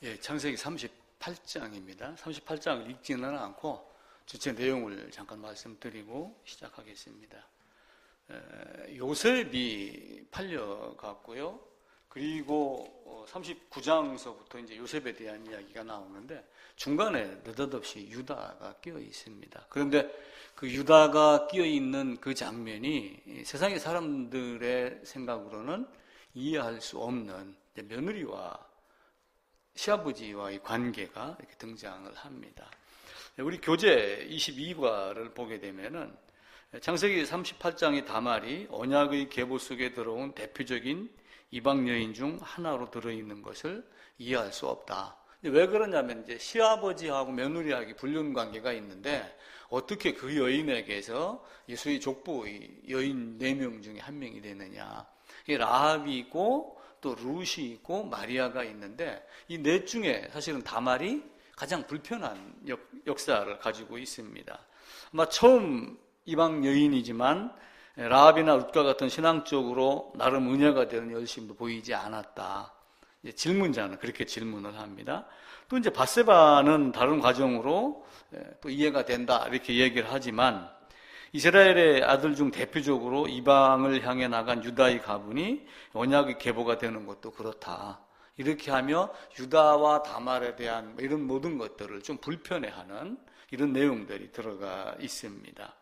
예, 창세기 38장입니다. 38장을 읽지는 않고 전체 내용을 잠깐 말씀드리고 시작하겠습니다. 요셉이 팔려갔고요. 그리고 39장서부터 이제 요셉에 대한 이야기가 나오는데 중간에 느닷없이 유다가 끼어 있습니다. 그런데 그 유다가 끼어 있는 그 장면이 세상의 사람들의 생각으로는 이해할 수 없는 며느리와 시아버지와의 관계가 이렇게 등장을 합니다. 우리 교재 22과를 보게 되면은 창세기 38장의 다말이 언약의 계보 속에 들어온 대표적인 이방 여인 중 하나로 들어있는 것을 이해할 수 없다. 왜 그러냐면 이제 시아버지하고 며느리하고 불륜 관계가 있는데 어떻게 그 여인에게서 예수의 족보의 여인 4명 중에 한 명이 되느냐. 라합이 있고 또 룻이 있고 마리아가 있는데 이 넷 중에 사실은 다말이 가장 불편한 역사를 가지고 있습니다. 아마 처음 이방 여인이지만 라합이나 룻과 같은 신앙적으로 나름 은혜가 되는 열심도 보이지 않았다. 이제 질문자는 그렇게 질문을 합니다. 또 이제 밧세바는 다른 과정으로 또 이해가 된다 이렇게 얘기를 하지만 이스라엘의 아들 중 대표적으로 이방을 향해 나간 유다의 가문이 언약의 계보가 되는 것도 그렇다. 이렇게 하며 유다와 다말에 대한 이런 모든 것들을 좀 불편해하는 이런 내용들이 들어가 있습니다.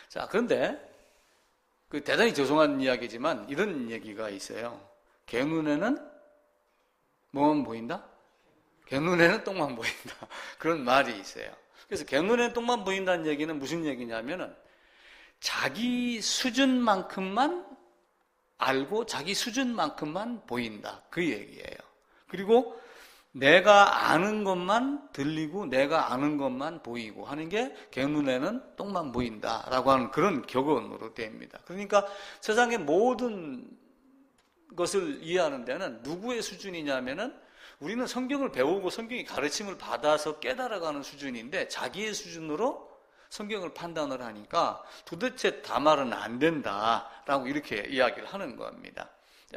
자, 그런데 그 대단히 죄송한 이야기지만 이런 얘기가 있어요. 개 눈에는 뭐만 보인다? 개 눈에는 똥만 보인다. 그런 말이 있어요. 그래서 개 눈에는 똥만 보인다는 얘기는 무슨 얘기냐면은 자기 수준만큼만 알고 자기 수준만큼만 보인다. 그 얘기예요. 그리고 내가 아는 것만 들리고 내가 아는 것만 보이고 하는 게 개 눈에는 똥만 보인다라고 하는 그런 격언으로 됩니다. 그러니까 세상의 모든 것을 이해하는 데는 누구의 수준이냐면은 우리는 성경을 배우고 성경의 가르침을 받아서 깨달아가는 수준인데 자기의 수준으로 성경을 판단을 하니까 도대체 다말은 안 된다라고 이렇게 이야기를 하는 겁니다.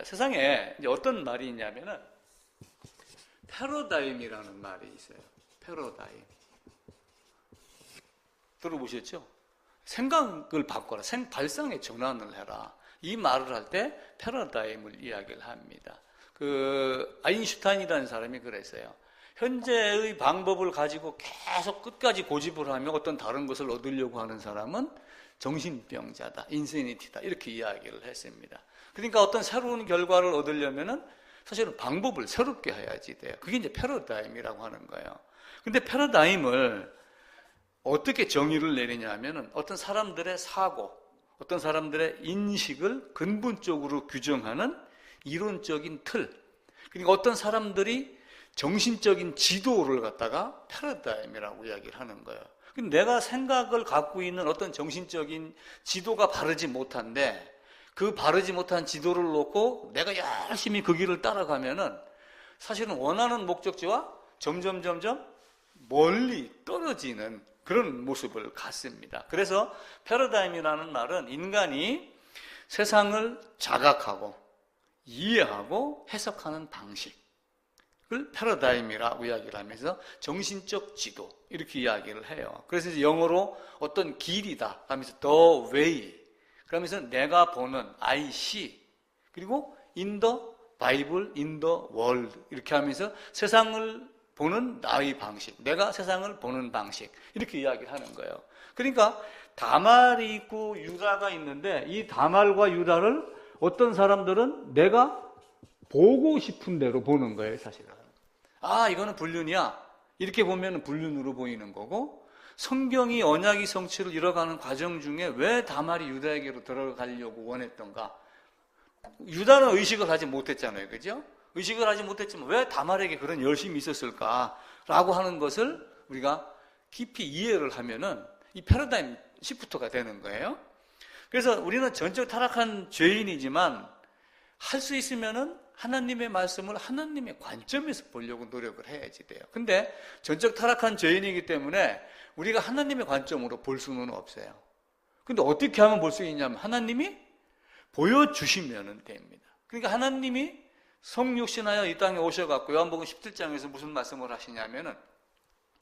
세상에 이제 어떤 말이 있냐면은 패러다임이라는 말이 있어요. 패러다임. 들어보셨죠? 생각을 바꿔라. 발상의 전환을 해라. 이 말을 할 때 패러다임을 이야기를 합니다. 아인슈타인이라는 사람이 그랬어요. 현재의 방법을 가지고 계속 끝까지 고집을 하며 어떤 다른 것을 얻으려고 하는 사람은 정신병자다, 인세니티다 이렇게 이야기를 했습니다. 그러니까 어떤 새로운 결과를 얻으려면은 사실은 방법을 새롭게 해야지 돼요. 그게 이제 패러다임이라고 하는 거예요. 근데 패러다임을 어떻게 정의를 내리냐 하면은 어떤 사람들의 사고, 어떤 사람들의 인식을 근본적으로 규정하는 이론적인 틀. 그러니까 어떤 사람들이 정신적인 지도를 갖다가 패러다임이라고 이야기를 하는 거예요. 내가 생각을 갖고 있는 어떤 정신적인 지도가 바르지 못한데 그 바르지 못한 지도를 놓고 내가 열심히 그 길을 따라가면은 사실은 원하는 목적지와 점점 멀리 떨어지는 그런 모습을 갖습니다. 그래서 패러다임이라는 말은 인간이 세상을 자각하고 이해하고 해석하는 방식을 패러다임이라고 이야기를 하면서 정신적 지도 이렇게 이야기를 해요. 그래서 이제 영어로 어떤 길이다 하면서 the way 그러면서 내가 보는 I see 그리고 in the Bible, in the world 이렇게 하면서 세상을 보는 나의 방식, 내가 세상을 보는 방식 이렇게 이야기를 하는 거예요. 그러니까 다말이 있고 유다가 있는데 이 다말과 유다를 어떤 사람들은 내가 보고 싶은 대로 보는 거예요, 사실은. 아, 이거는 불륜이야. 이렇게 보면 불륜으로 보이는 거고 성경이 언약의 성취를 이뤄가는 과정 중에 왜 다말이 유다에게로 들어가려고 원했던가? 유다는 의식을 하지 못했잖아요, 그죠? 의식을 하지 못했지만 왜 다말에게 그런 열심이 있었을까라고 하는 것을 우리가 깊이 이해를 하면은 이 패러다임 시프트가 되는 거예요. 그래서 우리는 전적 타락한 죄인이지만 할 수 있으면은 하나님의 말씀을 하나님의 관점에서 보려고 노력을 해야지 돼요. 근데 전적 타락한 죄인이기 때문에 우리가 하나님의 관점으로 볼 수는 없어요. 근데 어떻게 하면 볼 수 있냐면 하나님이 보여주시면 됩니다. 그러니까 하나님이 성육신하여 이 땅에 오셔갖고 요한복음 17장에서 무슨 말씀을 하시냐면은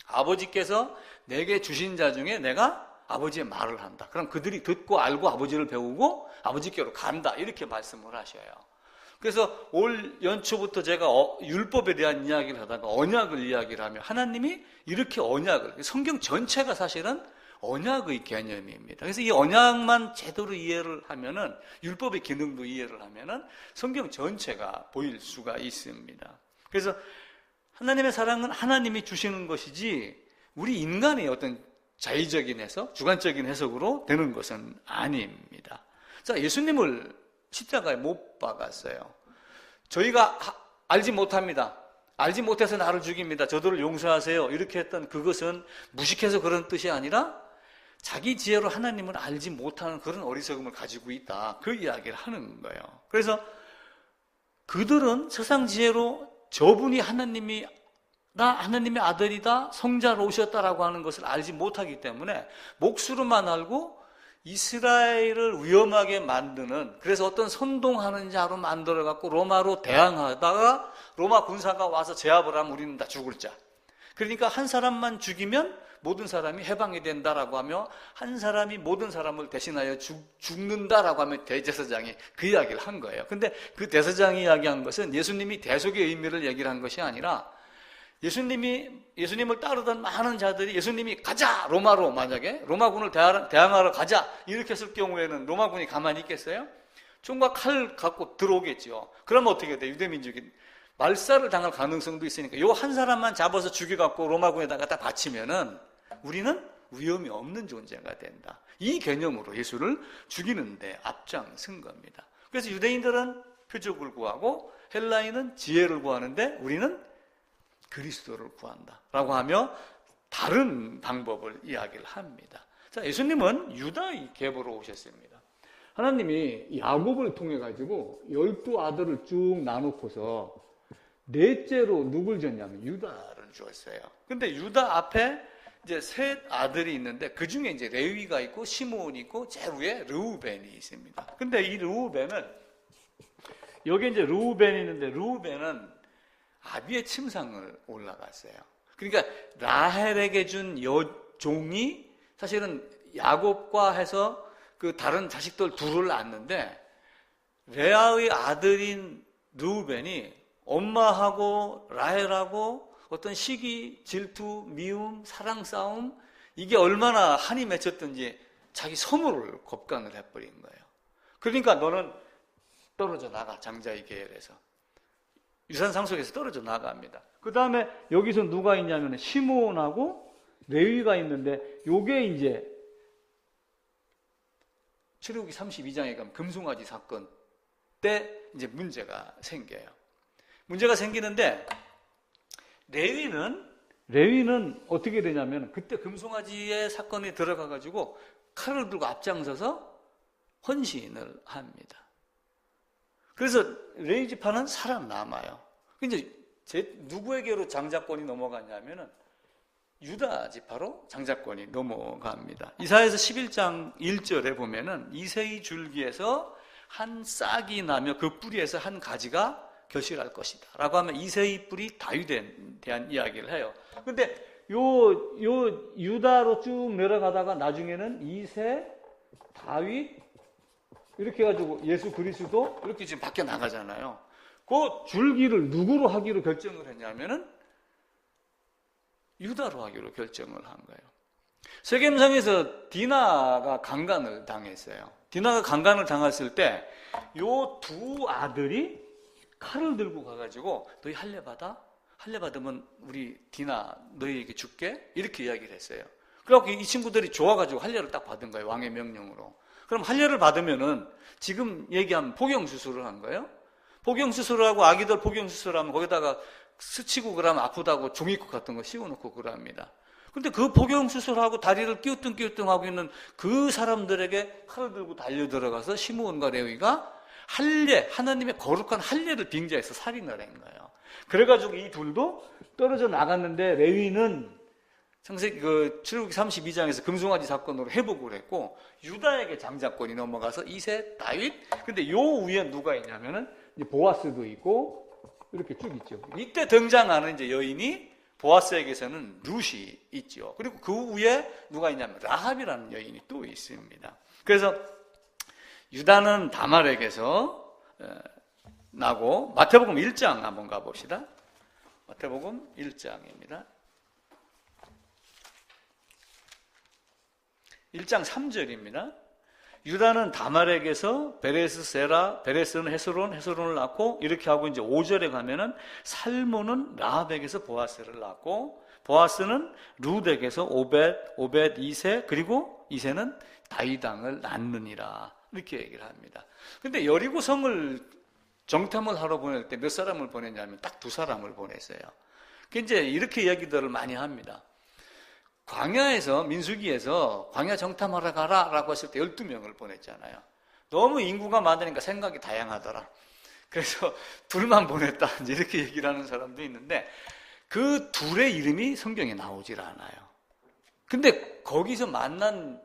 아버지께서 내게 주신 자 중에 내가 아버지의 말을 한다. 그럼 그들이 듣고 알고 아버지를 배우고 아버지께로 간다. 이렇게 말씀을 하셔요. 그래서 올 연초부터 제가 율법에 대한 이야기를 하다가 언약을 이야기를 하며 하나님이 이렇게 언약을, 성경 전체가 사실은 언약의 개념입니다. 그래서 이 언약만 제대로 이해를 하면은, 율법의 기능도 이해를 하면은 성경 전체가 보일 수가 있습니다. 그래서 하나님의 사랑은 하나님이 주시는 것이지 우리 인간의 어떤 자의적인 해석, 주관적인 해석으로 되는 것은 아닙니다. 자, 예수님을 십자가에 못 박았어요. 저희가 알지 못합니다. 알지 못해서 나를 죽입니다. 저들을 용서하세요. 이렇게 했던 그것은 무식해서 그런 뜻이 아니라 자기 지혜로 하나님을 알지 못하는 그런 어리석음을 가지고 있다. 그 이야기를 하는 거예요. 그래서 그들은 세상 지혜로 저분이 나 하나님의 아들이다, 성자로 오셨다라고 하는 것을 알지 못하기 때문에 몫으로만 알고 이스라엘을 위험하게 만드는, 그래서 어떤 선동하는 자로 만들어갖고 로마로 대항하다가 로마 군사가 와서 제압을 하면 우리는 다 죽을 자. 그러니까 한 사람만 죽이면 모든 사람이 해방이 된다라고 하며 한 사람이 모든 사람을 대신하여 죽는다라고 하며 대제사장이 그 이야기를 한 거예요. 근데 그 대제사장이 이야기한 것은 예수님이 대속의 의미를 얘기를 한 것이 아니라 예수님을 따르던 많은 자들이 예수님이 가자! 로마로, 만약에 로마군을 대항하러 가자! 이렇게 했을 경우에는 로마군이 가만히 있겠어요? 총과 칼 갖고 들어오겠죠. 그러면 어떻게 돼요? 유대민족이 말살을 당할 가능성도 있으니까 요 한 사람만 잡아서 죽여갖고 로마군에다가 딱 바치면은 우리는 위험이 없는 존재가 된다. 이 개념으로 예수를 죽이는데 앞장선 겁니다. 그래서 유대인들은 표적을 구하고 헬라인은 지혜를 구하는데 우리는 그리스도를 구한다라고 하며 다른 방법을 이야기를 합니다. 자, 예수님은 유다의 계보로 오셨습니다. 하나님이 야곱을 통해 가지고 12아들을 쭉 나누고서 넷째로 누굴 줬냐면 유다를 주었어요. 근데 유다 앞에 이제 셋 아들이 있는데 그 중에 이제 레위가 있고 시므온이 있고 제일 위에 르우벤이 있습니다. 근데 이 르우벤은, 여기 이제 르우벤이 있는데 르우벤은 아비의 침상을 올라갔어요. 그러니까 라헬에게 준 여종이 사실은 야곱과 해서 그 다른 자식들 둘을 낳았는데 레아의 아들인 르우벤이 엄마하고 라헬하고 어떤 시기, 질투, 미움, 사랑 싸움, 이게 얼마나 한이 맺혔든지 자기 소모를 겁간을 해버린 거예요. 그러니까 너는 떨어져 나가, 장자의 계열에서. 유산 상속에서 떨어져 나갑니다. 그 다음에 여기서 누가 있냐면 시므온하고 레위가 있는데 요게 이제 출애굽기 32장에 가면 금송아지 사건 때 이제 문제가 생겨요. 문제가 생기는데 레위는 어떻게 되냐면 그때 금송아지의 사건에 들어가가지고 칼을 들고 앞장서서 헌신을 합니다. 그래서 레위 지파는 살아남아요. 이제 누구에게로 장자권이 넘어가냐면은 유다 지파로 장자권이 넘어갑니다. 이사야서 11장 1절에 보면은 이새의 줄기에서 한 싹이 나며 그 뿌리에서 한 가지가 결실할 것이다 라고 하면 이새의 뿌리 다윗에 대한 이야기를 해요. 근데 요 유다로 쭉 내려가다가 나중에는 이새, 다윗 이렇게 해가지고 예수 그리스도 이렇게 지금 밖에 나가잖아요. 그 줄기를 누구로 하기로 결정을 했냐면은 유다로 하기로 결정을 한 거예요. 세겜성에서 디나가 강간을 당했어요. 디나가 강간을 당했을 때 요 두 아들이 칼을 들고 가가지고 너희 할례 받아? 할례 받으면 우리 디나 너희에게 줄게? 이렇게 이야기를 했어요. 그래갖고 이 친구들이 좋아가지고 할례를 딱 받은 거예요. 왕의 명령으로. 그럼 할례를 받으면은 지금 얘기한 포경수술을 한 거예요. 포경수술을 하고 아기들 포경수술하면 거기다가 스치고 그러면 아프다고 종이컵 같은 거 씌워놓고 그럽니다. 근데 그 포경수술하고 다리를 끼우뚱 하고 있는 그 사람들에게 칼을 들고 달려 들어가서 시므온과 레위가 할례, 하나님의 거룩한 할례를 빙자해서 살인을 한 거예요. 그래가지고 이 둘도 떨어져 나갔는데 레위는 창세기 출애굽기 32장에서 금송아지 사건으로 회복을 했고 유다에게 장자권이 넘어가서 이새, 다윗. 근데 요 위에 누가 있냐면은 보아스도 있고 이렇게 쭉 있죠. 이때 등장하는 이제 여인이 보아스에게서는 룻이 있죠. 그리고 그 위에 누가 있냐면 라합이라는 여인이 또 있습니다. 그래서 유다는 다말에게서 나고, 마태복음 1장 한번 가봅시다. 마태복음 1장입니다. 1장 3절입니다. 유다는 다말에게서 베레스 세라, 베레스는 헤스론, 헤스론을 낳고, 이렇게 하고 이제 5절에 가면은 살몬은 라합에게서 보아스를 낳고, 보아스는 룻에게서 오벳, 오벳 이세, 그리고 이세는 다윗왕을 낳느니라. 이렇게 얘기를 합니다. 근데 여리고성을 정탐을 하러 보낼 때 몇 사람을 보냈냐면 딱 2사람을 보냈어요. 이제 이렇게 이야기들을 많이 합니다. 광야에서, 민수기에서 광야 정탐하러 가라 라고 했을 때 12명을 보냈잖아요. 너무 인구가 많으니까 생각이 다양하더라. 그래서 둘만 보냈다, 이제 이렇게 얘기를 하는 사람도 있는데, 그 둘의 이름이 성경에 나오질 않아요. 근데 거기서 만난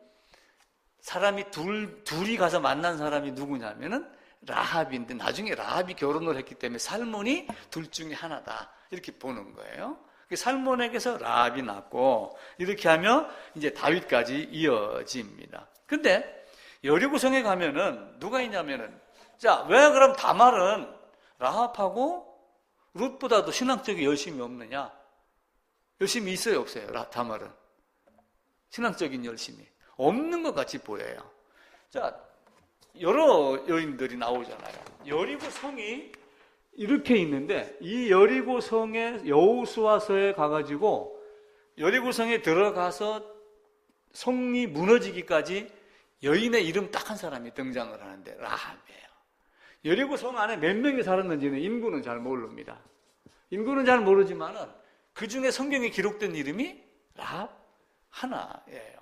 사람이 둘이 가서 만난 사람이 누구냐면은 라합인데, 나중에 라합이 결혼을 했기 때문에 살몬이 둘 중에 하나다, 이렇게 보는 거예요. 살몬에게서 라합이 낳고, 이렇게 하면 이제 다윗까지 이어집니다. 근데 여리고성에 가면은 누가 있냐면은, 자, 왜 그럼 다말은 라합하고 룻보다도 신앙적인 열심이 없느냐? 열심이 있어요, 없어요? 다말은 신앙적인 열심이 없는 것 같이 보여요. 자, 여러 여인들이 나오잖아요. 여리고성이 이렇게 있는데, 이 여리고성의 여호수아서에 가가지고 여리고성에 들어가서 성이 무너지기까지 여인의 이름 딱 한 사람이 등장을 하는데 라합이에요. 여리고성 안에 몇 명이 살았는지는 인구는 잘 모릅니다. 인구는 잘 모르지만은 그 중에 성경에 기록된 이름이 라합 하나예요.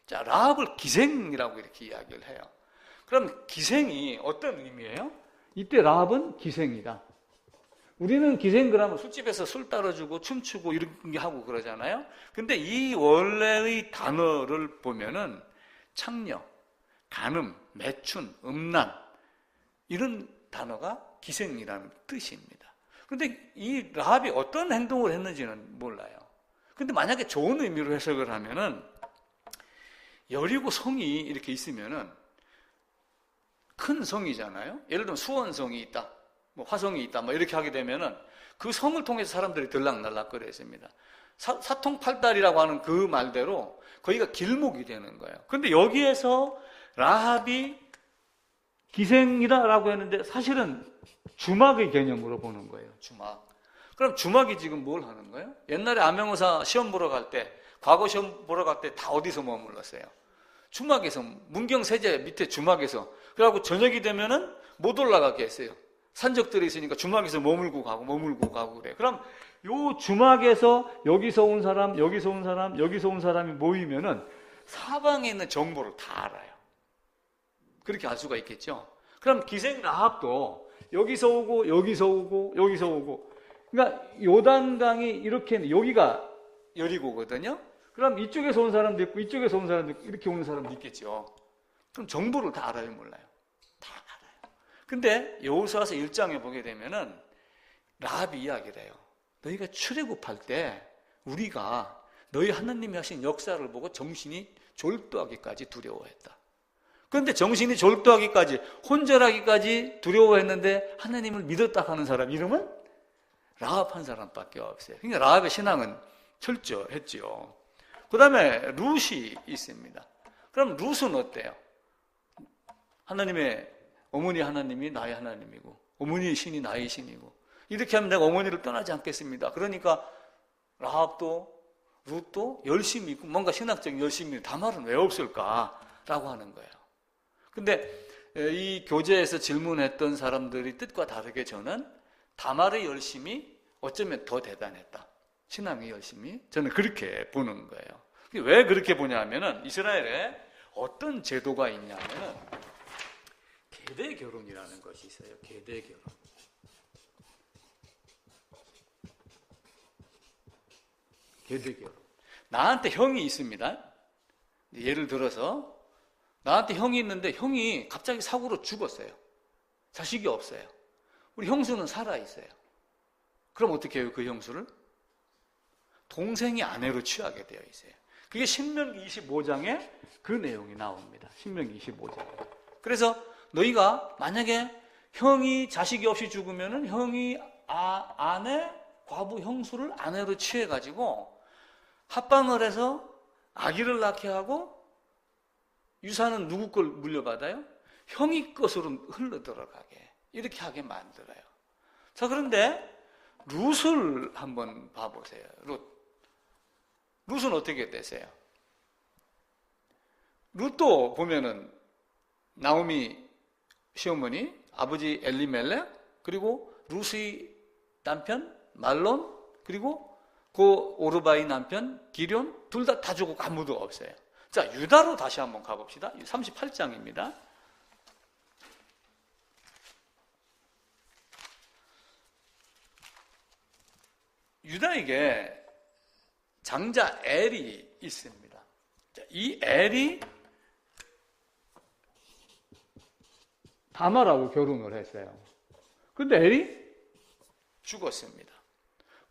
자, 라합을 기생이라고 이렇게 이야기를 해요. 그럼 기생이 어떤 의미예요? 이때 라합은 기생이다. 우리는 기생 그러면 술집에서 술 따라주고 춤추고 이런 게 하고 그러잖아요. 근데 이 원래의 단어를 보면은 창녀, 간음, 매춘, 음란, 이런 단어가 기생이라는 뜻입니다. 그런데 이 라합이 어떤 행동을 했는지는 몰라요. 근데 만약에 좋은 의미로 해석을 하면은, 여리고 성이 이렇게 있으면은 큰 성이잖아요. 예를 들면 수원성이 있다, 뭐 화성이 있다, 뭐 이렇게 하게 되면은 그 성을 통해서 사람들이 들락날락거렸습니다. 사통팔달이라고 하는 그 말대로 거기가 길목이 되는 거예요. 근데 여기에서 라합이 기생이다라고 했는데 사실은 주막의 개념으로 보는 거예요. 주막. 그럼 주막이 지금 뭘 하는 거예요? 옛날에 암행어사 시험 보러 갈 때, 과거 시험 보러 갈 때 다 어디서 머물렀어요? 주막에서, 문경세제 밑에 주막에서. 그래갖고 저녁이 되면은 못 올라가게 했어요. 산적들이 있으니까 주막에서 머물고 가고 그래. 그럼 요 주막에서 여기서 온 사람, 여기서 온 사람, 여기서 온 사람이 모이면은 사방에 있는 정보를 다 알아요. 그렇게 알 수가 있겠죠. 그럼 기생 라합도 여기서 오고 여기서 오고 여기서 오고, 그러니까 요단강이 이렇게, 여기가 여리고거든요. 그럼 이쪽에서 온 사람도 있고 이쪽에서 온 사람도 있고 이렇게 오는 사람도 있겠죠. 그럼 정보를 다 알아요, 몰라요? 다 알아요. 근데 여호수아서 1장에 보게 되면은 라합이 이야기를 해요. 너희가 출애굽할 때 우리가 너희 하나님이 하신 역사를 보고 정신이 졸도하기까지 두려워했다. 그런데 정신이 졸도하기까지, 혼절하기까지 두려워했는데 하나님을 믿었다 하는 사람 이름은 라합 한 사람밖에 없어요. 그러니까 라합의 신앙은 철저했죠. 그 다음에 룻이 있습니다. 그럼 룻은 어때요? 하나님의, 어머니 하나님이 나의 하나님이고 어머니의 신이 나의 신이고, 이렇게 하면 내가 어머니를 떠나지 않겠습니다. 그러니까 라합도 룻도 열심히 있고 뭔가 신학적인 열심이, 다말은 왜 없을까라고 하는 거예요. 근데 이 교재에서 질문했던 사람들이 뜻과 다르게 저는 다말의 열심이 어쩌면 더 대단했다. 신앙의 열심이, 저는 그렇게 보는 거예요. 왜 그렇게 보냐 하면은 이스라엘에 어떤 제도가 있냐면은 계대 결혼이라는 것이 있어요. 계대 결혼. 계대 결혼. 나한테 형이 있습니다. 예를 들어서 나한테 형이 있는데 형이 갑자기 사고로 죽었어요. 자식이 없어요. 우리 형수는 살아 있어요. 그럼 어떻게 해요? 그 형수를? 동생이 아내로 취하게 되어 있어요. 그게 신명기 25장에 그 내용이 나옵니다. 신명기 25장. 그래서 너희가 만약에 형이 자식이 없이 죽으면은 형이 아내 과부 형수를 아내로 취해가지고 합방을 해서 아기를 낳게 하고 유산은 누구 걸 물려받아요? 형이 것으로 흘러들어가게 이렇게 하게 만들어요. 자, 그런데 룻을 한번 봐보세요. 룻은 어떻게 되세요? 룻도 보면은 나오미 시어머니, 아버지 엘리멜렉, 그리고 룻의 남편 말론, 그리고 그 오르바이 남편 기럐 둘 다 죽고 아무도 없어요. 자, 유다로 다시 한번 가봅시다. 38장입니다. 유다에게 장자 엘이 있습니다. 자, 이 엘이 다말하고 결혼을 했어요. 그런데 엘이 죽었습니다.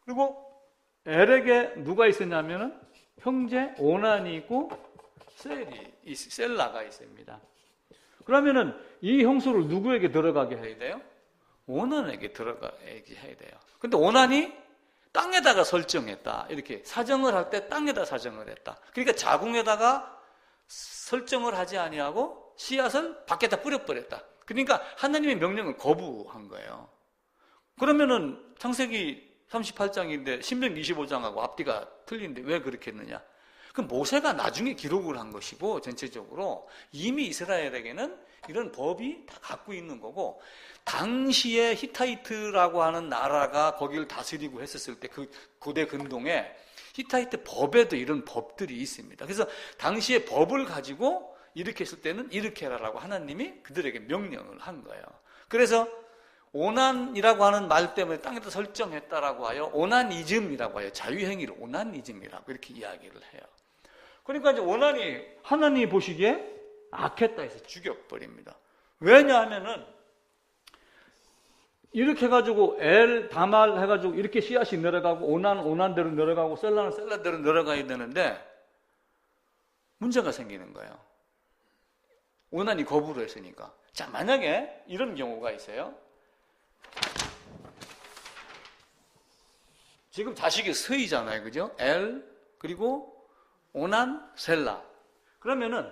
그리고 엘에게 누가 있었냐면은 형제 오난이 있고 셀라가 있습니다. 그러면은 이 형수를 누구에게 들어가게 해야 돼요? 오난에게 들어가게 해야 돼요. 근데 오난이 땅에다가 설정했다. 이렇게 사정을 할 때 땅에다 사정을 했다. 그러니까 자궁에다가 설정을 하지 아니하고 씨앗을 밖에다 뿌려버렸다. 그러니까 하나님의 명령을 거부한 거예요. 그러면은 창세기 38장인데 신명기 25장하고 앞뒤가 틀린데 왜 그렇게 했느냐? 그 모세가 나중에 기록을 한 것이고 전체적으로 이미 이스라엘에게는 이런 법이 다 갖고 있는 거고 당시에 히타이트라고 하는 나라가 거기를 다스리고 했었을 때 그 고대 근동에 히타이트 법에도 이런 법들이 있습니다. 그래서 당시에 법을 가지고 이렇게 했을 때는 이렇게 해라라고 하나님이 그들에게 명령을 한 거예요. 그래서 오난이라고 하는 말 때문에 땅에다 설정했다라고 하여 오나니즘이라고 하여 자유행위를 오나니즘이라고 이렇게 이야기를 해요. 그러니까 이제 오난이 하나님이 보시기에 악했다 해서 죽여버립니다. 왜냐하면은 이렇게 해가지고 엘, 다말 해가지고 이렇게 씨앗이 내려가고 오난대로 내려가고 셀라는 셀라대로 내려가야 되는데 문제가 생기는 거예요. 오난이 거부를 했으니까. 자, 만약에 이런 경우가 있어요. 지금 자식이 스이잖아요. 그죠? 엘, 그리고 오난, 셀라. 그러면은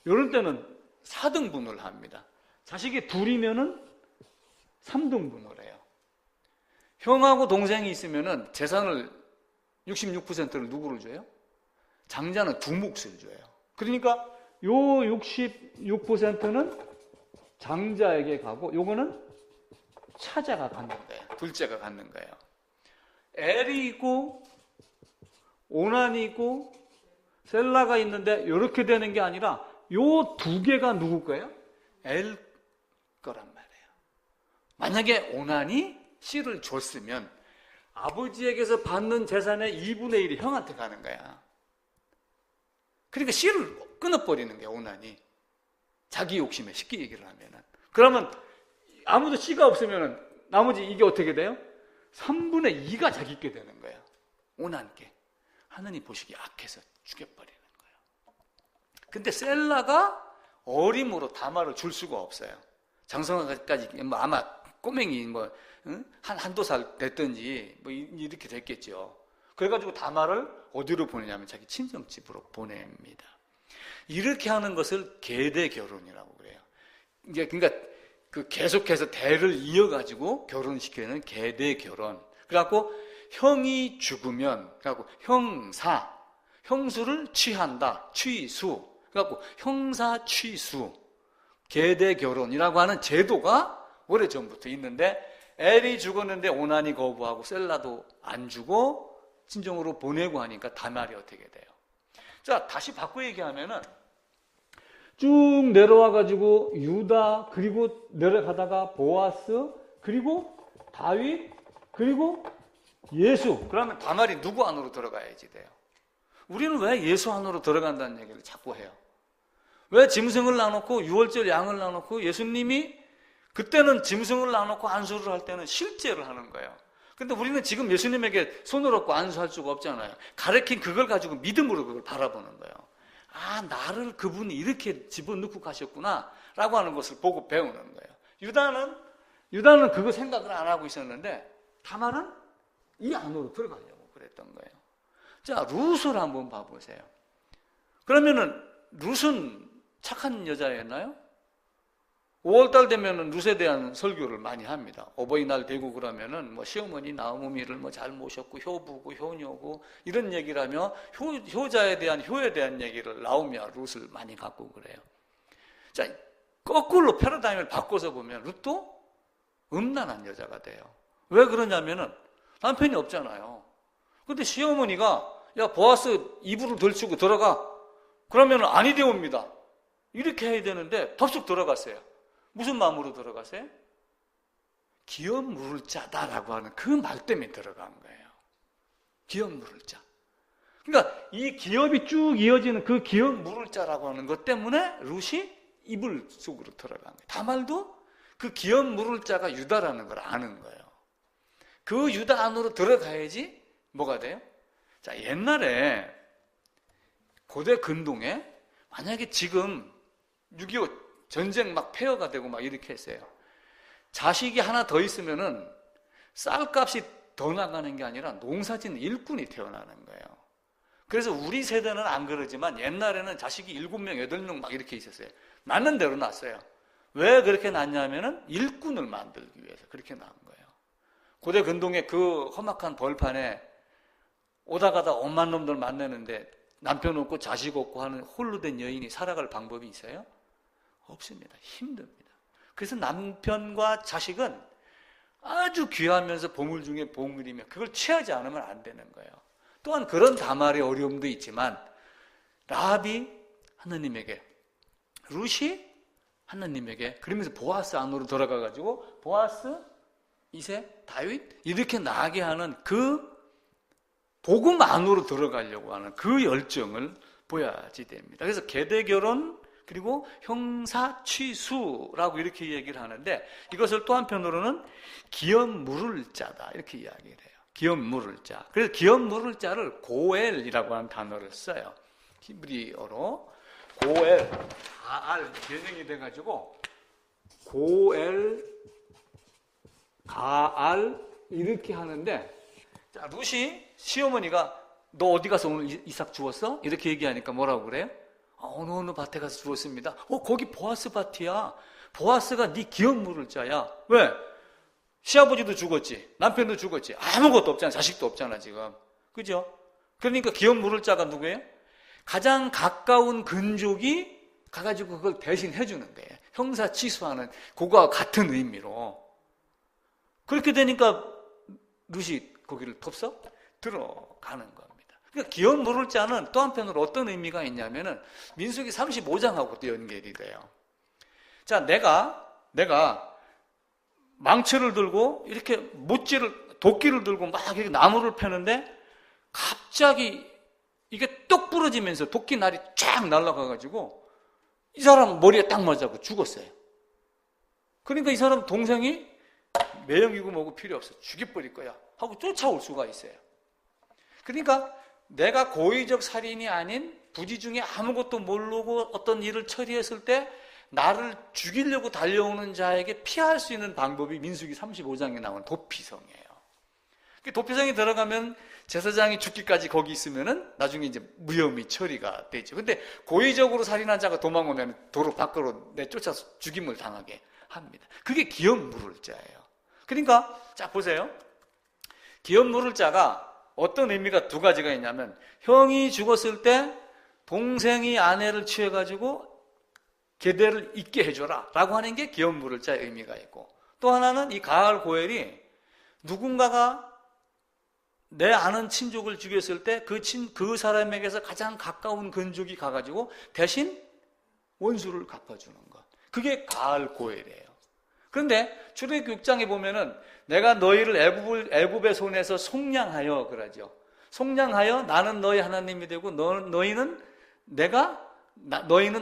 이런 때는 4등분을 합니다. 자식이 둘이면은 3등분을 해요. 형하고 동생이 있으면은 재산을 66%를 누구를 줘요? 장자는 두 몫을 줘요. 그러니까 요 66%는 장자에게 가고 요거는 차자가 갖는 거예요. 둘째가 갖는 거예요. 엘이 있고 오난이 있고 셀라가 있는데 이렇게 되는 게 아니라 요 두 개가 누구 거예요? 엘 거란 말이에요. 만약에 오난이 씨를 줬으면 아버지에게서 받는 재산의 2분의 1이 형한테 가는 거야. 그러니까 씨를 끊어버리는 거야, 오난이. 자기 욕심에 쉽게 얘기를 하면은. 그러면 아무도 씨가 없으면은 나머지 이게 어떻게 돼요? 3분의 2가 자기께 되는 거야. 오난께. 하나님 보시기에 악해서 죽여버리는 거예요. 근데 셀라가 어림으로 다말을 줄 수가 없어요. 장성화까지 뭐 아마 꼬맹이 뭐 한두 살 됐든지 뭐 이렇게 됐겠죠. 그래가지고 다말을 어디로 보내냐면 자기 친정집으로 보냅니다. 이렇게 하는 것을 계대 결혼이라고 그래요. 이게 그러니까 그 계속해서 대를 이어가지고 결혼시키는 계대 결혼. 그래갖고 형이 죽으면 그래갖고 형수를 취한다. 취수. 그래갖고 형사 취수. 계대 결혼이라고 하는 제도가 오래전부터 있는데 엘이 죽었는데 오난이 거부하고 셀라도 안 주고 친정으로 보내고 하니까 다말이 어떻게 돼요? 자, 다시 바꿔 얘기하면은 쭉 내려와가지고 유다 그리고 내려가다가 보아스 그리고 다윗 그리고 예수. 그러면 다말이 누구 안으로 들어가야지 돼요? 우리는 왜 예수 안으로 들어간다는 얘기를 자꾸 해요? 왜 짐승을 나놓고 유월절 양을 나놓고 예수님이 그때는 짐승을 놔놓고 안수를 할 때는 실제를 하는 거예요. 근데 우리는 지금 예수님에게 손을 얹고 안수할 수가 없잖아요. 가르친 그걸 가지고 믿음으로 그걸 바라보는 거예요. 아, 나를 그분이 이렇게 집어넣고 가셨구나 라고 하는 것을 보고 배우는 거예요. 유다는 그거 생각을 안 하고 있었는데 다말은 이 안으로 들어가려고 그랬던 거예요. 자, 룻을 한번 봐보세요. 그러면은 룻은 착한 여자였나요? 5월달 되면은 룻에 대한 설교를 많이 합니다. 어버이날 되고 그러면은 뭐 시어머니 나오미를 뭐 잘 모셨고 효부고 효녀고 이런 얘기를 하며 효자에 대한 효에 대한 얘기를 나오며 룻을 많이 갖고 그래요. 자, 거꾸로 패러다임을 바꿔서 보면 룻도 음란한 여자가 돼요. 왜 그러냐면은 남편이 없잖아요. 근데 시어머니가 야 보아스 이불을 들치고 들어가 그러면 아니 되옵니다. 이렇게 해야 되는데 덥석 들어갔어요. 무슨 마음으로 들어가세요? 기업 물을 자다라고 하는 그 말 때문에 들어간 거예요. 기업 물을 자. 그러니까 이 기업이 쭉 이어지는 그 기업 물을 자라고 하는 것 때문에 룻이 이불 속으로 들어간 거예요. 다말도 그 기업 물을 자가 유다라는 걸 아는 거예요. 그 유다 안으로 들어가야지 뭐가 돼요? 자, 옛날에 고대 근동에 만약에 지금 6.25 전쟁 막 폐허가 되고 막 이렇게 했어요. 자식이 하나 더 있으면은 쌀값이 더 나가는 게 아니라 농사짓는 일꾼이 태어나는 거예요. 그래서 우리 세대는 안 그러지만 옛날에는 자식이 7명, 8명 막 이렇게 있었어요. 낳는 대로 낳았어요. 왜 그렇게 낳냐면은 일꾼을 만들기 위해서 그렇게 낳은 거예요. 고대 근동의 그 험악한 벌판에 오다 가다 엄한 놈들 만나는데 남편 없고 자식 없고 하는 홀로 된 여인이 살아갈 방법이 있어요? 없습니다. 힘듭니다. 그래서 남편과 자식은 아주 귀하면서 보물 중에 보물이며 그걸 취하지 않으면 안 되는 거예요. 또한 그런 다말의 어려움도 있지만 라합이 하나님에게, 룻이 하나님에게, 그러면서 보아스 안으로 들어가가지고 보아스, 이세, 다윗 이렇게 나게 하는 그 복음 안으로 들어가려고 하는 그 열정을 보여야지 됩니다. 그래서 계대결혼 그리고 형사취수라고 이렇게 얘기를 하는데 이것을 또 한편으로는 기업 물을 자다 이렇게 이야기를 해요. 기업 물을 자. 그래서 기업 물을 자를 고엘이라고 하는 단어를 써요. 히브리어로 고엘, 가알 변형이 돼가지고 고엘, 가알 이렇게 하는데 자, 룻이 시어머니가 너 어디 가서 오늘 이삭 주웠어? 이렇게 얘기하니까 뭐라고 그래요? 어느 밭에 가서 주웠습니다. 거기 보아스 밭이야. 보아스가 네 기업 물을 자야. 왜? 시아버지도 죽었지. 남편도 죽었지. 아무것도 없잖아. 자식도 없잖아 지금. 그죠? 그러니까 기업 물을 자가 누구예요? 가장 가까운 근족이 가가지고 그걸 대신 해주는 거예요. 형사 취수하는 그거와 같은 의미로. 그렇게 되니까 룻이 거기를 톱석 들어가는 겁니다. 그러니까 기업 물을 자는 또 한편으로 어떤 의미가 있냐면은 민수기 35장하고 또 연결이 돼요. 자, 내가 망치를 들고 이렇게 도끼를 들고 막 이렇게 나무를 패는데 갑자기 이게 똑 부러지면서 도끼 날이 쫙 날아가가지고 이 사람 머리에 딱 맞아서 죽었어요. 그러니까 이 사람 동생이 매형이고 뭐고 필요 없어. 죽여버릴 거야. 하고 쫓아올 수가 있어요. 그러니까 내가 고의적 살인이 아닌 부지 중에 아무것도 모르고 어떤 일을 처리했을 때 나를 죽이려고 달려오는 자에게 피할 수 있는 방법이 민수기 35장에 나온 도피성이에요. 도피성에 들어가면 제사장이 죽기까지 거기 있으면은 나중에 이제 무혐의 처리가 되죠. 근데 고의적으로 살인한 자가 도망오면 도로 밖으로 내쫓아서 죽임을 당하게 합니다. 그게 기업 물을 자예요. 그러니까 자 보세요. 기업 물을 자가 어떤 의미가 두 가지가 있냐면 형이 죽었을 때 동생이 아내를 취해가지고 계대를 잇게 해줘라 라고 하는 게 기업 물을 자의 의미가 있고 또 하나는 이 가알 고엘이 누군가가 내 아는 친족을 죽였을 때 그 사람에게서 가장 가까운 근족이 가가지고 대신 원수를 갚아주는 것. 그게 가알 고엘이에요. 그런데 출애굽기 6장에 보면은 내가 너희를 애굽의 손에서 속량하여 그러죠. 속량하여 나는 너희 하나님이 되고 너희는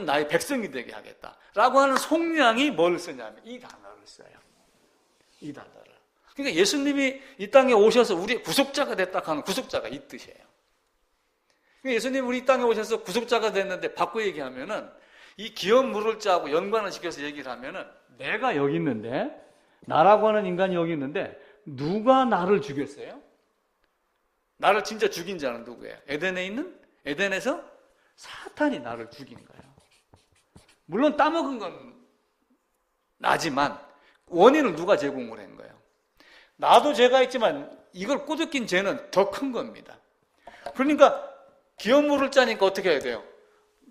나의 백성이 되게 하겠다. 라고 하는 속량이 뭘 쓰냐면 이 단어를 써요. 이 단어를. 그러니까 예수님이 이 땅에 오셔서 우리 구속자가 됐다 하는 구속자가 이 뜻이에요. 그러니까 예수님이 우리 땅에 오셔서 구속자가 됐는데 바꿔 얘기하면은 이 기업 물을 자하고 연관을 시켜서 얘기를 하면은 내가 여기 있는데 나라고 하는 인간이 여기 있는데 누가 나를 죽였어요? 나를 진짜 죽인 자는 누구예요? 에덴에서 사탄이 나를 죽인 거예요. 물론 따먹은 건 나지만 원인을 누가 제공을 한 거예요? 나도 죄가 있지만 이걸 꼬드긴 죄는 더 큰 겁니다. 그러니까 기업 물을 짜니까 어떻게 해야 돼요?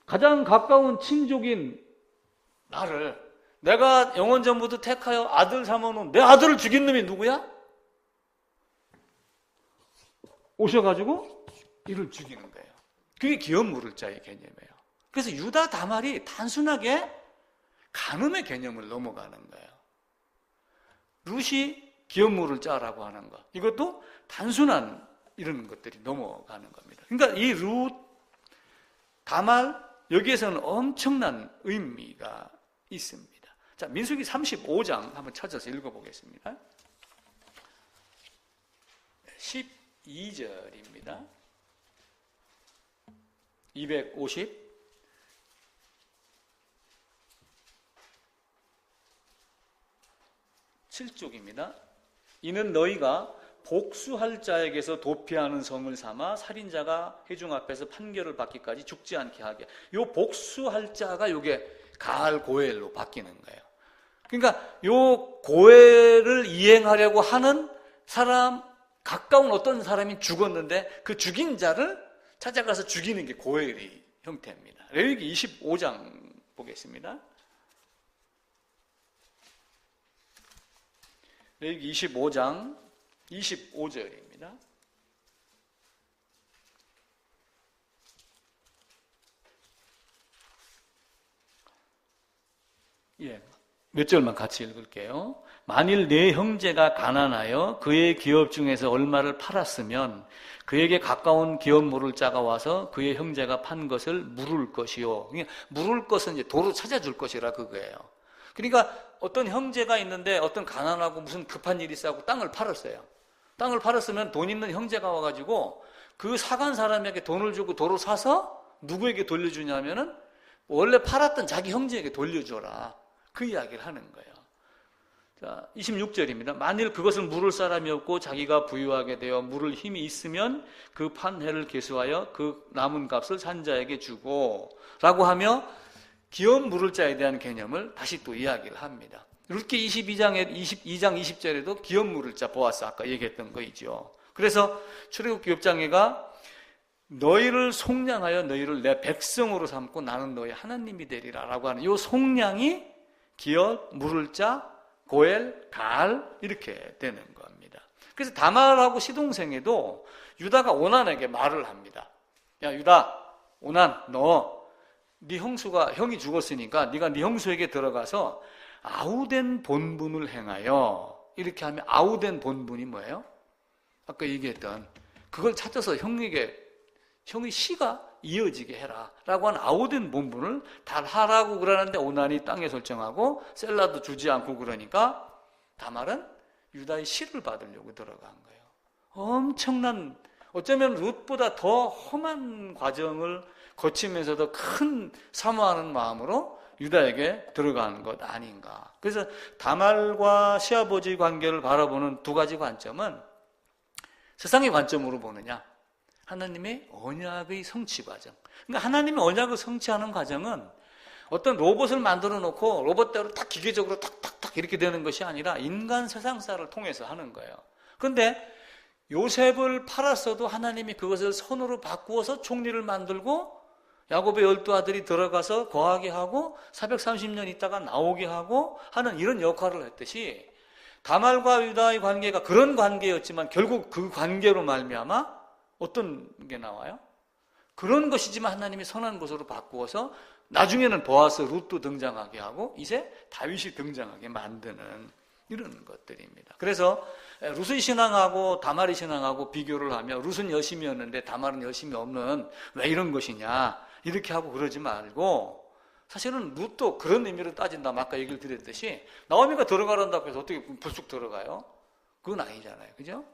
가장 가까운 친족인 나를 내가 영원전부터 택하여 아들 삼아놓은 내 아들을 죽인 놈이 누구야? 오셔가지고 이를 죽이는 거예요. 그게 기업 물을 자의 개념이에요. 그래서 유다 다말이 단순하게 간음의 개념을 넘어가는 거예요. 룻이 기업 물을 짜라고 하는 것, 이것도 단순한 이런 것들이 넘어가는 겁니다. 그러니까 이 룻, 다말, 여기에서는 엄청난 의미가 있습니다. 자, 민수기 35장 한번 찾아서 읽어보겠습니다. 12절입니다. 257쪽입니다. 이는 너희가 복수할 자에게서 도피하는 성을 삼아 살인자가 회중 앞에서 판결을 받기까지 죽지 않게 하게. 요 복수할 자가 요게 가알 고엘로 바뀌는 거예요. 그러니까 요 고엘을 이행하려고 하는 사람, 가까운 어떤 사람이 죽었는데 그 죽인 자를 찾아가서 죽이는 게 고엘의 형태입니다. 레위기 25장 보겠습니다. 레위기 25장 25절입니다. 몇 절만 같이 읽을게요. 만일 내 형제가 가난하여 그의 기업 중에서 얼마를 팔았으면 그에게 가까운 기업 물을 자가 와서 그의 형제가 판 것을 물을 것이요. 물을 것은 이제 도로 찾아줄 것이라 그거예요. 그러니까 어떤 형제가 있는데 어떤 가난하고 무슨 급한 일이 있어서 땅을 팔았어요. 땅을 팔았으면 돈 있는 형제가 와가지고 그 사간 사람에게 돈을 주고 도로 사서 누구에게 돌려주냐면은 원래 팔았던 자기 형제에게 돌려줘라. 그 이야기를 하는 거예요. 자, 26절입니다. 만일 그것을 물을 사람이 없고 자기가 부유하게 되어 물을 힘이 있으면 그 판회를 계수하여 그 남은 값을 산자에게 주고 라고 하며 기업 물을 자에 대한 개념을 다시 또 이야기를 합니다. 룻기 22장 20절에도 기업 물을 자 보아스 아까 얘기했던 거이죠. 그래서 출애굽기 6장에가 너희를 속량하여 너희를 내 백성으로 삼고 나는 너희 하나님이 되리라 라고 하는 이 속량이 기업, 물을 자, 고엘, 가알 이렇게 되는 겁니다. 그래서 다말하고 시동생에도 유다가 오난에게 말을 합니다. 야 유다, 오난 너 네 형이 죽었으니까 네가 네 형수에게 들어가서 아우된 본분을 행하여 이렇게 하면 아우된 본분이 뭐예요? 아까 얘기했던 그걸 찾아서 형의 씨가 이어지게 해라 라고 한 아우된 본분을 달하라고 그러는데 오난이 땅에 설정하고 셀라도 주지 않고 그러니까 다말은 유다의 씨를 받으려고 들어간 거예요. 엄청난, 어쩌면 룻보다 더 험한 과정을 거치면서도 큰 사모하는 마음으로 유다에게 들어가는 것 아닌가. 그래서 다말과 시아버지 관계를 바라보는 두 가지 관점은 세상의 관점으로 보느냐, 하나님의 언약의 성취 과정. 그러니까 하나님의 언약을 성취하는 과정은 어떤 로봇을 만들어 놓고 로봇대로 딱 기계적으로 탁탁탁 이렇게 되는 것이 아니라 인간 세상사를 통해서 하는 거예요. 그런데 요셉을 팔았어도 하나님이 그것을 선으로 바꾸어서 총리를 만들고 야곱의 12아들이 들어가서 거하게 하고 430년 있다가 나오게 하고 하는 이런 역할을 했듯이 다말과 유다의 관계가 그런 관계였지만 결국 그 관계로 말미암아 어떤 게 나와요? 그런 것이지만 하나님이 선한 것으로 바꾸어서 나중에는 보아스, 룻도 등장하게 하고 이제 다윗이 등장하게 만드는 이런 것들입니다. 그래서 룻의 신앙하고 다말의 신앙하고 비교를 하며 룻은 열심이었는데 다말은 열심이 없는 왜 이런 것이냐 이렇게 하고 그러지 말고 사실은 룻도 그런 의미로 따진다면 아까 얘기를 드렸듯이 나오미가 들어가란다고 해서 어떻게 불쑥 들어가요? 그건 아니잖아요. 그죠?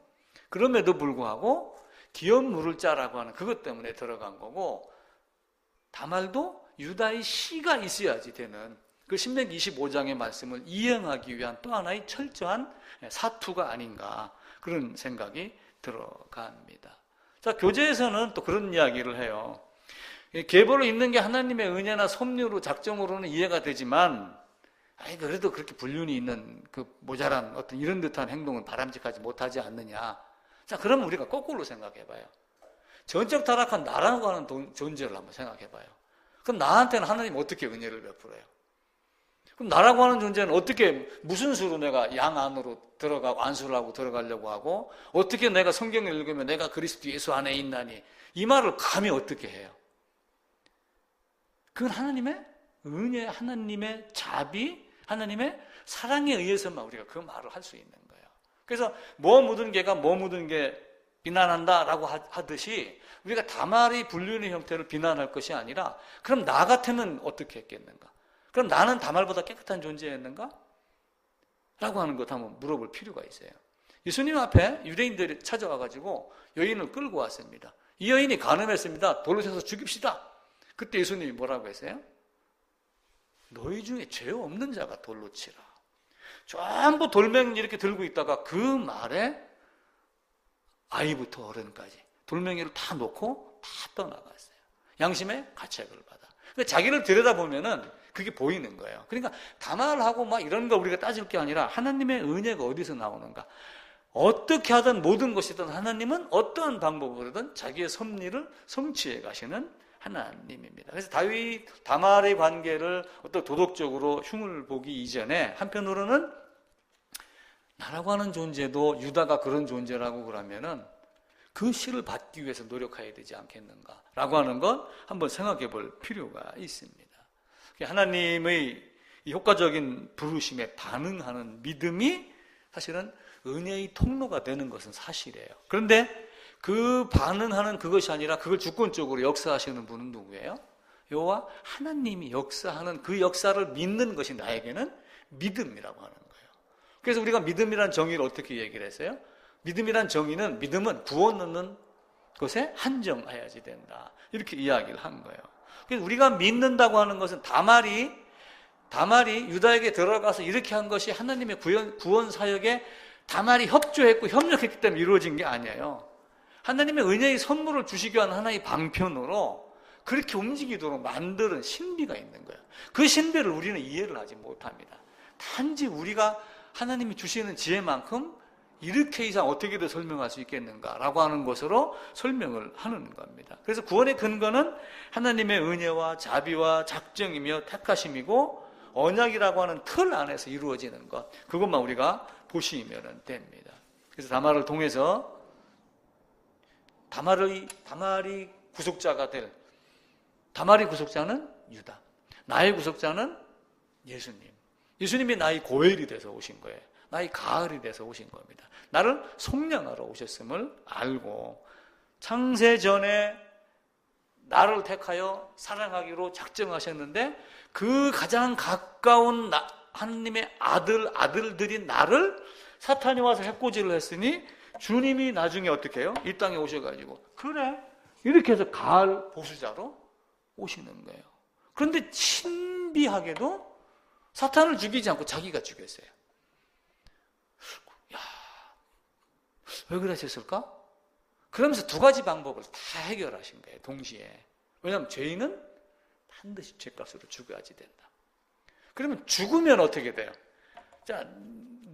그럼에도 불구하고 기업 물을 자라고 하는 그것 때문에 들어간 거고, 다말도 유다의 씨가 있어야지 되는 그 신명기 25장의 말씀을 이행하기 위한 또 하나의 철저한 사투가 아닌가, 그런 생각이 들어갑니다. 자, 교재에서는 또 그런 이야기를 해요. 계보로 있는 게 하나님의 은혜나 섭리로 작정으로는 이해가 되지만, 그래도 그렇게 불륜이 있는 그 모자란 어떤 이런 듯한 행동은 바람직하지 못하지 않느냐. 자, 그러면 우리가 거꾸로 생각해 봐요. 전적 타락한 나라고 하는 존재를 한번 생각해 봐요. 그럼 나한테는 하나님 어떻게 은혜를 베풀어요? 그럼 나라고 하는 존재는 어떻게, 무슨 수로 내가 양 안으로 들어가고 안수를 하고 들어가려고 하고, 어떻게 내가 성경을 읽으면 내가 그리스도 예수 안에 있나니, 이 말을 감히 어떻게 해요? 그건 하나님의 은혜, 하나님의 자비, 하나님의 사랑에 의해서만 우리가 그 말을 할 수 있는 거예요. 그래서 뭐 묻은 개가 뭐 묻은 개 비난한다라고 하듯이 우리가 다말의 불륜의 형태를 비난할 것이 아니라, 그럼 나 같으면 어떻게 했겠는가? 그럼 나는 다말보다 깨끗한 존재였는가? 라고 하는 것 한번 물어볼 필요가 있어요. 예수님 앞에 유대인들이 찾아와가지고 여인을 끌고 왔습니다. 이 여인이 간음했습니다. 돌로 쳐서 죽입시다. 그때 예수님이 뭐라고 했어요? 너희 중에 죄 없는 자가 돌로 치라. 전부 돌멩이 이렇게 들고 있다가 그 말에 아이부터 어른까지 돌멩이를 다 놓고 다 떠나갔어요. 양심의 가책을 받아. 그러니까 자기를 들여다보면은 그게 보이는 거예요. 그러니까 다말하고 막 이런 거 우리가 따질 게 아니라 하나님의 은혜가 어디서 나오는가. 어떻게 하든 모든 것이든 하나님은 어떠한 방법으로든 자기의 섭리를 성취해 가시는 하나님입니다. 그래서 다말의 관계를 어떤 도덕적으로 흉을 보기 이전에 한편으로는 나라고 하는 존재도 유다가 그런 존재라고 그러면은 그 씨를 받기 위해서 노력해야 되지 않겠는가라고 하는 것 한번 생각해 볼 필요가 있습니다. 하나님의 이 효과적인 부르심에 반응하는 믿음이 사실은 은혜의 통로가 되는 것은 사실이에요. 그런데 그 반응하는 그것이 아니라 그걸 주권적으로 역사하시는 분은 누구예요? 여호와 하나님이 역사하는 그 역사를 믿는 것이 나에게는 믿음이라고 하는 거예요. 그래서 우리가 믿음이란 정의를 어떻게 얘기를 했어요? 믿음이란 정의는, 믿음은 구원 얻는 것에 한정해야지 된다, 이렇게 이야기를 한 거예요. 그래서 우리가 믿는다고 하는 것은 다말이 유다에게 들어가서 이렇게 한 것이 하나님의 구원 사역에 다말이 협조했고 협력했기 때문에 이루어진 게 아니에요. 하나님의 은혜의 선물을 주시기 위한 하나의 방편으로 그렇게 움직이도록 만드는 신비가 있는 거예요. 그 신비를 우리는 이해를 하지 못합니다. 단지 우리가 하나님이 주시는 지혜만큼 이렇게 이상 어떻게든 설명할 수 있겠는가라고 하는 것으로 설명을 하는 겁니다. 그래서 구원의 근거는 하나님의 은혜와 자비와 작정이며 택하심이고 언약이라고 하는 틀 안에서 이루어지는 것, 그것만 우리가 보시면 됩니다. 그래서 다말을 통해서 다말이 구속자가 될, 다말의 구속자는 유다, 나의 구속자는 예수님. 예수님이 나의 고엘이 돼서 오신 거예요. 나의 가을이 돼서 오신 겁니다. 나를 속량하러 오셨음을 알고 창세 전에 나를 택하여 사랑하기로 작정하셨는데, 그 가장 가까운 하나님의 아들들인 나를 사탄이 와서 해코지를 했으니 주님이 나중에 어떻게 해요? 이 땅에 오셔가지고 그래, 이렇게 해서 가을 보수자로 오시는 거예요. 그런데 신비하게도 사탄을 죽이지 않고 자기가 죽였어요. 야, 왜 그러셨을까? 그러면서 두 가지 방법을 다 해결하신 거예요, 동시에. 왜냐하면 죄인은 반드시 죄값으로 죽어야지 된다. 그러면 죽으면 어떻게 돼요? 자,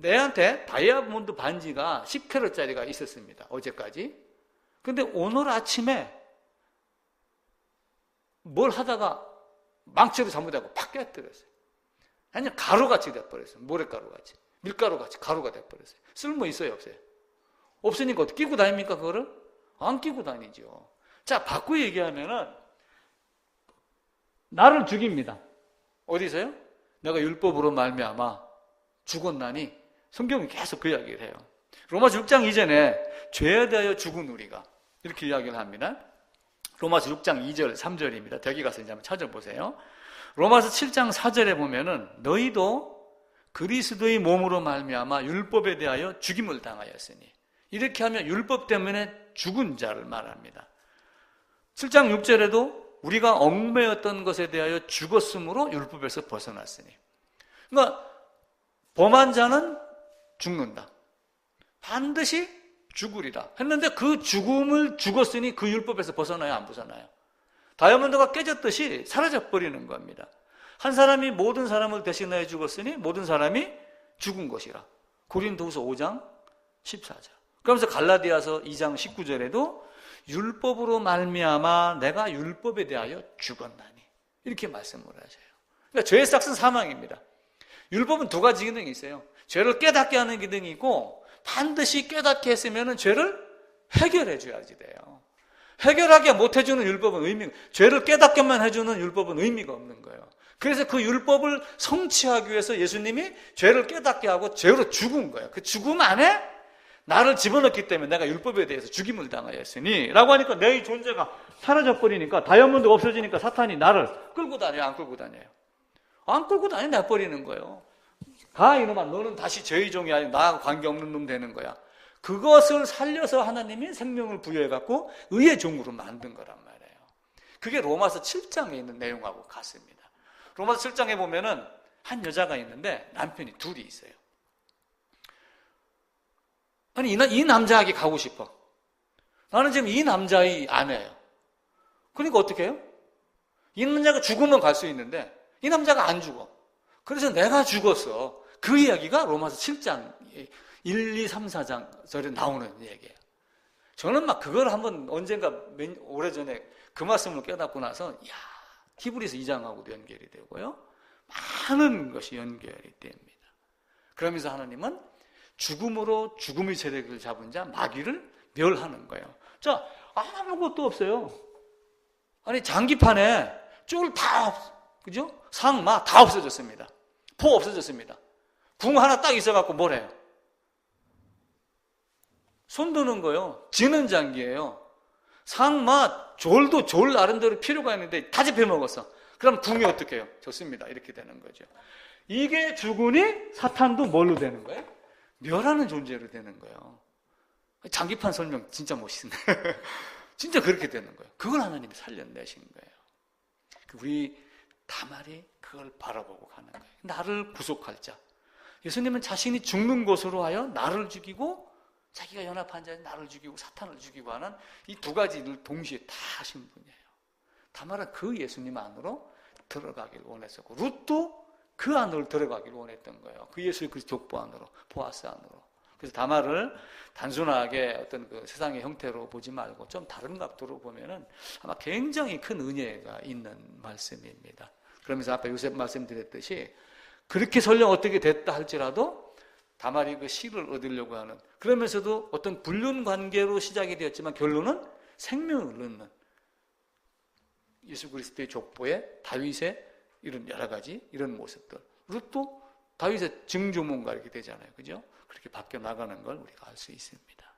내한테 다이아몬드 반지가 10캐럿짜리가 있었습니다, 어제까지. 근데 오늘 아침에 뭘 하다가 망치로 잘못하고 팍 깨뜨렸어요. 아니, 가루같이 돼버렸어요. 모래가루같이, 밀가루같이 가루가 돼버렸어요. 쓸모 있어요, 없어요? 없으니까 어떻게 끼고 다닙니까? 그거를? 안 끼고 다니죠. 자, 바꾸어 얘기하면은 나를 죽입니다. 어디서요? 내가 율법으로 말미암아 죽었나니, 성경이 계속 그 이야기를 해요. 로마서 6장 이전에 죄에 대하여 죽은 우리가, 이렇게 이야기를 합니다. 로마서 6장 2절 3절입니다. 거기 가서 이제 한번 찾아보세요. 로마서 7장 4절에 보면은 너희도 그리스도의 몸으로 말미암아 율법에 대하여 죽임을 당하였으니, 이렇게 하면 율법 때문에 죽은 자를 말합니다. 7장 6절에도 우리가 얽매였던 것에 대하여 죽었으므로 율법에서 벗어났으니, 그러니까 범한 자는 죽는다, 반드시 죽으리라 했는데 그 죽음을 죽었으니 그 율법에서 벗어나요, 안 벗어나요? 다이아몬드가 깨졌듯이 사라져버리는 겁니다. 한 사람이 모든 사람을 대신하여 죽었으니 모든 사람이 죽은 것이라. 고린도후서 5장 14절. 그러면서 갈라디아서 2장 19절에도 율법으로 말미암아 내가 율법에 대하여 죽었나니, 이렇게 말씀을 하셔요. 그러니까 죄의 삭은 사망입니다. 율법은 두 가지 기능이 있어요. 죄를 깨닫게 하는 기능이 있고, 반드시 깨닫게 했으면 죄를 해결해 줘야지 돼요. 해결하게 못 해주는 율법은 죄를 깨닫게만 해주는 율법은 의미가 없는 거예요. 그래서 그 율법을 성취하기 위해서 예수님이 죄를 깨닫게 하고 죄로 죽은 거예요. 그 죽음 안에 나를 집어넣기 때문에 내가 율법에 대해서 죽임을 당하였으니 라고 하니까 내 존재가 사라져버리니까, 다이아몬드가 없어지니까 사탄이 나를 끌고 다녀요, 안 끌고 다녀요? 안 끌고 다녀 내버리는 거예요. 가 이놈아, 너는 다시 죄의 종이 아니고 나하고 관계없는 놈 되는 거야. 그것을 살려서 하나님이 생명을 부여해갖고 의의 종으로 만든 거란 말이에요. 그게 로마서 7장에 있는 내용하고 같습니다. 로마서 7장에 보면은 한 여자가 있는데 남편이 둘이 있어요. 아니, 이 남자에게 가고 싶어. 나는 지금 이 남자의 아내예요. 그러니까 어떻게 해요? 이 남자가 죽으면 갈 수 있는데 이 남자가 안 죽어. 그래서 내가 죽었어. 그 이야기가 로마서 7장 1, 2, 3, 4장 절에 나오는 얘기예요. 저는 막 그걸 한번 언젠가 오래전에 그 말씀을 깨닫고 나서, 이야, 히브리서 2장하고도 연결이 되고요, 많은 것이 연결이 됩니다. 그러면서 하나님은 죽음으로 죽음의 세력을 잡은 자 마귀를 멸하는 거예요. 자, 아무것도 없어요. 아니, 장기판에 쫄 다, 그죠? 상, 마 다 없어졌습니다. 포 없어졌습니다. 궁 하나 딱 있어갖고 뭘 해요? 손 드는 거예요. 지는 장기예요. 상, 마, 졸도 졸 나름대로 필요가 있는데 다 집혀먹었어. 그럼 궁이 어떻게 해요? 좋습니다. 이렇게 되는 거죠. 이게 죽으니 사탄도 뭘로 되는 거예요? 멸하는 존재로 되는 거예요. 장기판 설명 진짜 멋있네. 진짜 그렇게 되는 거예요. 그걸 하나님이 살려내신 거예요. 우리 다말이 그걸 바라보고 가는 거예요. 나를 구속할 자. 예수님은 자신이 죽는 것으로 하여 나를 죽이고, 자기가 연합한 자인 나를 죽이고 사탄을 죽이고 하는 이 두 가지를 동시에 다 하신 분이에요. 다말은 그 예수님 안으로 들어가길 원했었고, 룻도 그 안으로 들어가길 원했던 거예요. 그 예수 그리스도 족보 안으로, 보아스 안으로. 그래서 다말을 단순하게 어떤 그 세상의 형태로 보지 말고 좀 다른 각도로 보면은 아마 굉장히 큰 은혜가 있는 말씀입니다. 그러면서 아까 요셉 말씀드렸듯이 그렇게 설령 어떻게 됐다 할지라도 다말이 그 실을 얻으려고 하는, 그러면서도 어떤 불륜 관계로 시작이 되었지만 결론은 생명을 얻는 예수 그리스도의 족보에 다윗의 이런 여러 가지 이런 모습들, 그리고 또 다윗의 증조문가 이렇게 되잖아요, 그죠? 그렇게 바뀌어 나가는 걸 우리가 알 수 있습니다.